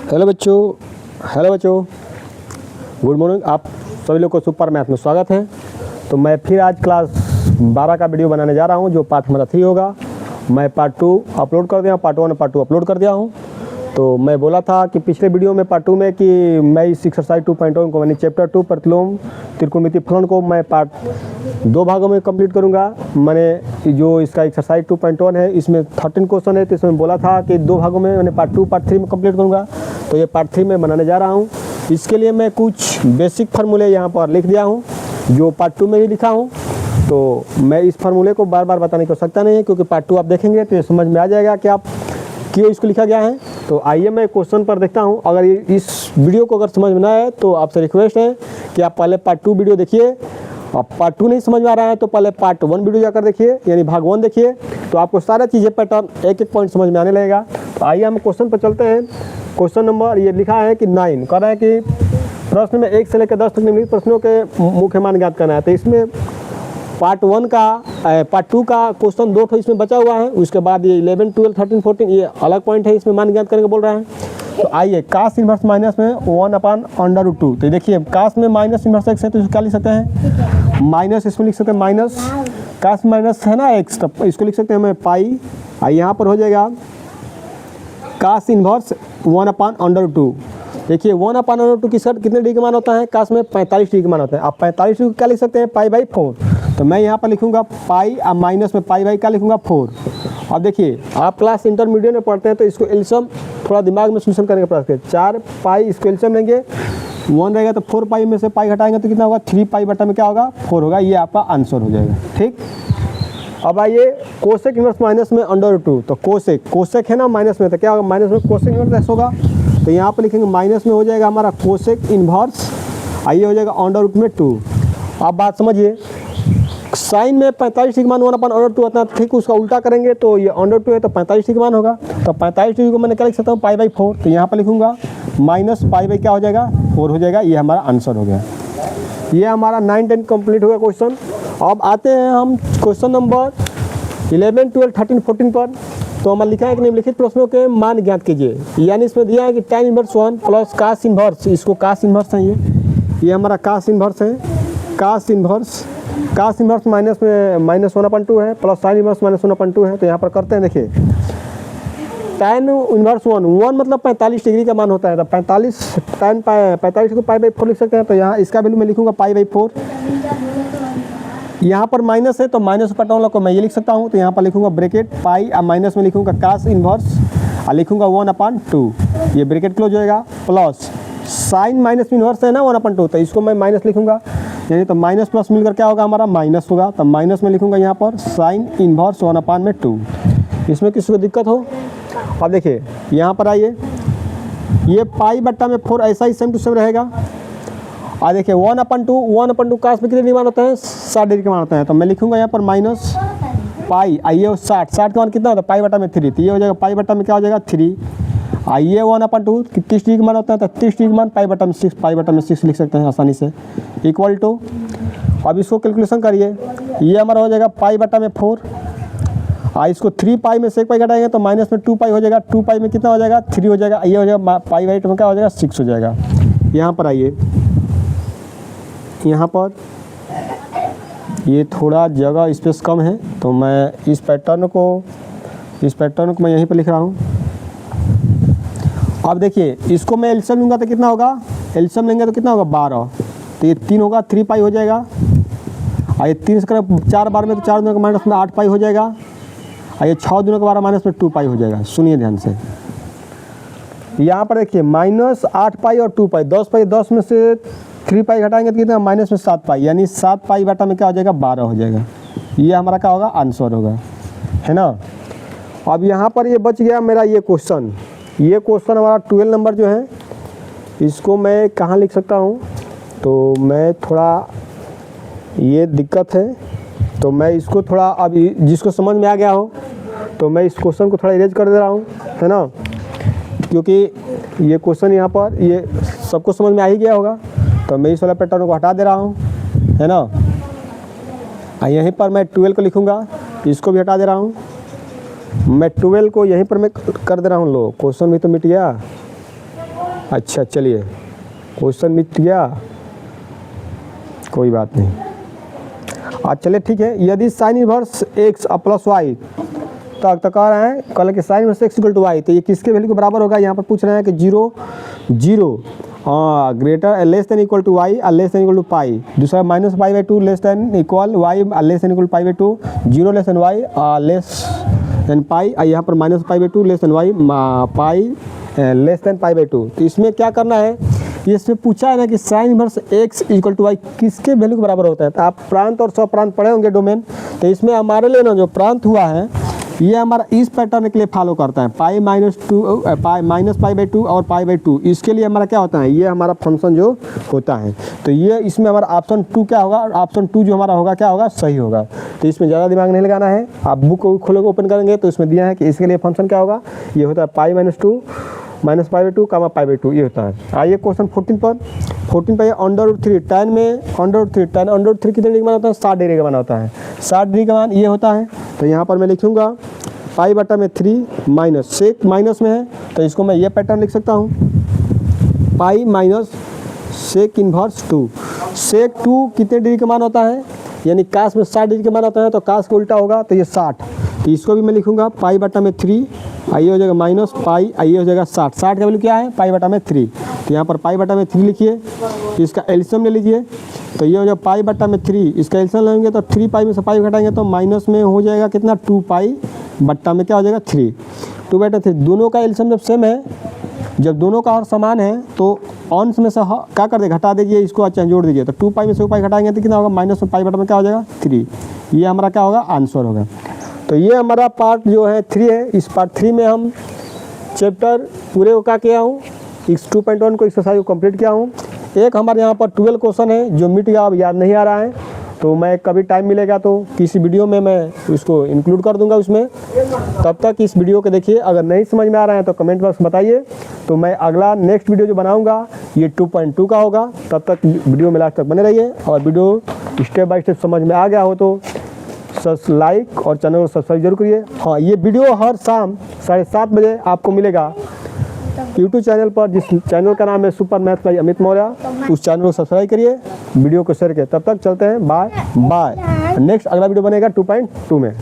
Hello बच्चों, good morning. आप सभी लोग को सुपर मैथ में स्वागत है। तो मैं फिर आज क्लास 12 का वीडियो बनाने जा रहा हूं, जो पार्ट हमारा 3 होगा। मैं पार्ट 2 अपलोड कर दिया, पार्ट 1 और पार्ट 2 अपलोड कर दिया हूं। तो मैं बोला था कि पिछले वीडियो में पार्ट 2 में कि मैं इस एक्सरसाइज 2.1 को, मैंने चैप्टर 2 प्रतिलोम त्रिकोणमिति फलन को मैं पार्ट 2 भागों में कंप्लीट करूंगा। मैंने जो इसका एक्सरसाइज 2.1 है, इसमें 13 क्वेश्चन है, तो इसमें बोला था कि 2 भागों में मैंने पार्ट 2 पार्ट 3 में कंप्लीट करूंगा। तो ये पार्ट 3 में बनाने जा रहा हूँ। इसके लिए मैं कुछ बेसिक फार्मूले यहाँ पर लिख दिया हूँ, जो पार्ट 2 में भी लिखा हूँ। तो मैं इस फार्मूले को बार बार बताने की आवश्यकता नहीं है, क्योंकि पार्ट 2 आप देखेंगे तो ये समझ में आ जाएगा कि आप क्यों इसको लिखा गया है। तो आइए मैं क्वेश्चन पर देखता हूँ। अगर इस वीडियो को अगर समझ में ना आए तो आपसे रिक्वेस्ट है कि आप पहले पार्ट 2 वीडियो देखिए। आप पार्ट 2 नहीं समझ में आ रहा है तो पहले पार्ट 1 वीडियो जाकर देखिए, यानी भाग 1 देखिए। तो आपको सारा चीज़ें पैटर्न एक एक पॉइंट समझ में आने लगेगा। तो आइए हम क्वेश्चन पर चलते हैं। क्वेश्चन नंबर ये लिखा है कि 9 कह रहा है कि प्रश्न में 1 से लेकर 10 तक निम्नलिखित प्रश्नों के मुख्य मान ज्ञात करना है। तो इसमें पार्ट 2 का क्वेश्चन 2 ठो इसमें बचा हुआ है। उसके बाद ये 11, 12, 13, 14 ये अलग पॉइंट है, इसमें मान ज्ञात करने को बोल रहा है। तो आइए कास इनवर्स माइनस में 1/√2। तो देखिए कास में माइनस इनवर्स एक्स है, तो इसको क्या लिख सकते हैं, माइनस। इसमें लिख सकते हैं माइनस, कास माइनस है ना एक्स, तो इसको लिख सकते हैं हमें पाई। यहाँ पर हो जाएगा कास इनवर्स 1/√2। देखिए 1/√2 किसका कितने डिग्री का मान होता है, कास में 45 डिग्री का मान होता है। आप 45 डिग्री क्या लिख सकते हैं, पाई बाई 4। तो मैं यहाँ पर लिखूंगा पाई, अब माइनस में पाई बाई क्या लिखूंगा 4। अब देखिए आप क्लास इंटरमीडिएट में पढ़ते हैं तो इसको एल्सियम थोड़ा दिमाग में सोल्यूशन करने का प्रयास करें। 4 पाई इसको एल्सियम लेंगे, 1 रहेगा तो 4 पाई में से पाई घटाएंगे तो कितना होगा, 3 पाई बटा में क्या होगा 4 होगा। ये आपका आंसर हो जाएगा। ठीक, अब आइए कोसेक इनवर्स माइनस में √2। तो कोसेक है ना माइनस में, तो क्या होगा, माइनस में कोसेक इनवर्स होगा। तो यहाँ पर लिखेंगे माइनस में हो जाएगा हमारा कोसेक इनवर्स, आइए हो जाएगा √2। आप बात समझिए, साइन में 45 डिग्री मान 1/√2 होता है, ठीक उसका उल्टा करेंगे तो ये √2 है तो 45 डिग्री मान होगा। तो 45 डिग्री को मैंने क्या लिख सकता हूँ, पाई बाई 4। तो यहाँ पर लिखूंगा माइनस पाई बाई क्या हो जाएगा 4 हो जाएगा। ये हमारा आंसर हो गया। ये हमारा 9, 10 कंप्लीट हो गया क्वेश्चन। अब आते हैं हम क्वेश्चन नंबर 11, 12, 13, 14 पर। तो हमारा लिखा है कि निम्नलिखित प्रश्नों के मान ज्ञात कीजिए। यानी इसमें दिया है कि tan inverse 1 plus cos inverse, इसको कास इनवर्स है, ये हमारा कास इनवर्स है। कास इनवर्स माइनस में -1/2 है, प्लस साइन इनवर्स -1/2 है। तो यहाँ पर करते हैं, देखिए tan इनवर्स 1 मतलब 45 डिग्री का मान होता है। तो 45 को पाई बाई 4 लिख सकते हैं। तो यहाँ इसका वैल्यू मैं लिखूंगा पाई बाई 4। यहाँ पर माइनस है तो माइनस पटाऊंगा को मैं ये लिख सकता हूँ। तो यहाँ पर लिखूंगा ब्रैकेट पाई, अब माइनस में लिखूंगा कास इनवर्स और लिखूंगा 1/2, ये ब्रैकेट क्लोज हो जाएगा, प्लस साइन माइनस इनवर्स है ना 1/2, तो इसको मैं माइनस लिखूंगा। यानी तो माइनस प्लस मिलकर क्या होगा हमारा माइनस होगा। तो माइनस में लिखूंगा यहाँ पर साइन इनवर्स 1/2। इसमें किसी को दिक्कत हो, अब देखिए यहाँ पर आइए, ये पाई बट्टा में 4 ऐसा ही सेम टू सेम रहेगा। और देखिए 1/2 कास में कितने डिग्री मान होता है, 60 डिग्री का मान होता है। तो मैं लिखूंगा यहाँ पर माइनस पाई, आइए 60 का मान कितना होता है, पाई बट्टा में 3। तो ये हो जाएगा पाई बट्टा में क्या हो जाएगा 3। आइए 1/2 30 डिग्री का मान होता है, तो 30 डिग्री का मान पाई बट्टा में 6, पाई बट्टा में 6 लिख सकते हैं आसानी से, इक्वल टू। अब इसको कैलकुलेशन करिए, ये हमारा हो जाएगा पाई बट्टा में 4। इसको 3 पाई में से 1 पाई घटाएंगे तो माइनस में 2 पाई हो जाएगा। 2 पाई में कितना हो जाएगा 3 हो जाएगा। ये हो जाएगा पाई बाई 2 में क्या हो जाएगा 6 हो जाएगा। यहाँ पर आइए, यहाँ पर ये थोड़ा जगह स्पेस कम है तो मैं इस पैटर्न को मैं यहीं पर लिख रहा हूँ। अब देखिए इसको मैं एलसीएम लूँगा तो कितना होगा, एलसीएम लेंगे तो कितना होगा 12। तो ये 3 होगा, 3 पाई हो जाएगा। और ये 3 से 4 बार में तो 4 दूनी का माइनस में 8 पाई हो जाएगा। और ये 6 दूनी का 12 माइनस में 2 पाई हो जाएगा। सुनिए ध्यान से, यहाँ पर देखिए माइनस 8 पाई और 2 पाई, 10 पाई, 10 में से 3 पाई घटाएंगे तो कितना माइनस में 7 पाई, यानी 7 पाई बटा में क्या हो जाएगा 12 हो जाएगा। ये हमारा क्या होगा आंसर होगा, है ना। अब यहाँ पर ये बच गया मेरा ये क्वेश्चन हमारा 12 नंबर जो है, इसको मैं कहाँ लिख सकता हूँ। तो मैं थोड़ा ये दिक्कत है, तो मैं इसको थोड़ा, अब जिसको समझ में आ गया हो तो मैं इस क्वेश्चन को थोड़ा इरेज कर दे रहा हूँ, है ना, क्योंकि ये क्वेश्चन यहाँ पर ये सबको समझ में आ ही गया होगा। तो मैं इस वाला पैटर्न को हटा दे रहा हूँ, है ना। यहीं पर मैं 12 को लिखूँगा, इसको भी हटा दे रहा हूँ। मैं 12 को यहीं पर मैं कर दे रहा हूँ। लो क्वेश्चन भी तो मिट गया। अच्छा चलिए, क्वेश्चन मिट गया, कोई बात नहीं। आज चलिए ठीक है, यदि sine inverse x plus y, तो कह रहे हैं कल कि sine inverse x equal to y, तो ये किसके वैल्यू के बराबर होगा? यहाँ पर पूछ रहे हैं कि 0 0 greater less than equal to Y less than equal to pi. दूसरा minus pi by 2 less than equal Y less than equal pi by 2, 0 less than Y less than pi, यहाँ पर minus pi by 2 less than Y pi less than pi by 2। तो इसमें क्या करना है, ये इसमें पूछा है ना कि sine inverse x equal to y किसके वैल्यू के बराबर होता है। तो आप प्रांत और स्वप्रांत पढ़े होंगे डोमेन, तो इसमें हमारे लिए ना जो प्रांत हुआ है ये हमारा इस पैटर्न के लिए फॉलो करता है, पाई माइनस पाई बाई 2 और पाई बाई 2। इसके लिए हमारा क्या होता है, ये हमारा फंक्शन जो होता है। तो ये इसमें हमारा ऑप्शन 2 क्या होगा, ऑप्शन 2 जो हमारा होगा क्या होगा, सही होगा। तो इसमें ज़्यादा दिमाग नहीं लगाना है, आप बुक को खोलोगे ओपन करेंगे तो इसमें दिया है कि इसके लिए फंक्शन क्या होगा, ये होता है pi minus 2 minus pi by 2 comma pi by 2, ये होता है। आइए क्वेश्चन 14 पर। 14 पर ये अंडर√3 tan में अंडर√3 tan अंडर√3 कितने डिग्री का मान होता है, 60 डिग्री का मान होता है। 60 डिग्री का मान ये होता है। तो यहाँ पर मैं लिखूँगा पाई बटा में 3 माइनस, सेक माइनस में है तो इसको मैं ये पैटर्न लिख सकता हूँ, पाई माइनस सेक इन्वर्स 2। सेक 2 कितने डिग्री का मान होता है, यानी काश में 60 डिग्री का मान होता है, तो काश का उल्टा होगा तो ये 60। तो इसको भी मैं लिखूँगा पाई बटा में 3, आइए हो जाएगा माइनस पाई, आइए हो जाएगा 60। 60 का वैल्यू क्या है, पाई बटा में 3। तो यहाँ पर पाई बटा में 3 लिखिए, इसका एल्शियम ले लीजिए, तो ये हो जाएगा पाई बटा में 3, इसका एल्शियम लेंगे तो 3 पाई में से पाई घटाएंगे तो माइनस में हो जाएगा कितना, 2 पाई बट्टा में क्या हो जाएगा 3, 2 बटा 3। दोनों का एल्शियम जब सेम है, जब दोनों का हर समान है तो अंश में से क्या कर दे, घटा दीजिए, इसको अच्छा जोड़ दीजिए, तो 2 पाई में से पाई घटाएंगे तो कितना होगा, माइनस में पाई बटा में क्या हो जाएगा 3। ये हमारा क्या होगा, आंसर होगा। तो ये हमारा पार्ट जो है 3 है। इस पार्ट 3 में हम चैप्टर पूरे को क्या किया हूँ, इस 2.1 को एक्सरसाइज को कंप्लीट किया हूँ। एक हमारे यहाँ पर 12 क्वेश्चन है जो मिट गया, अब याद नहीं आ रहा है, तो मैं कभी टाइम मिलेगा तो किसी वीडियो में मैं इसको इंक्लूड कर दूंगा उसमें। तब तक इस वीडियो को देखिए, अगर नहीं समझ में आ रहा है तो कमेंट बॉक्स में बताइए, तो मैं अगला नेक्स्ट वीडियो जो बनाऊंगा ये 2.2 का होगा। तब तक वीडियो में लास्ट तक बने रहिए, और वीडियो स्टेप बाय स्टेप समझ में आ गया हो तो लाइक और चैनल को सब्सक्राइब जरूर करिए। हाँ, ये वीडियो हर शाम 7:30 बजे आपको मिलेगा यूट्यूब चैनल पर, जिस चैनल का नाम है super maths by Amit Maurya. उस चैनल को सब्सक्राइब करिए, वीडियो को शेयर करिए। तब तक चलते हैं, बाय बाय। नेक्स्ट अगला वीडियो बनेगा 2.2 में।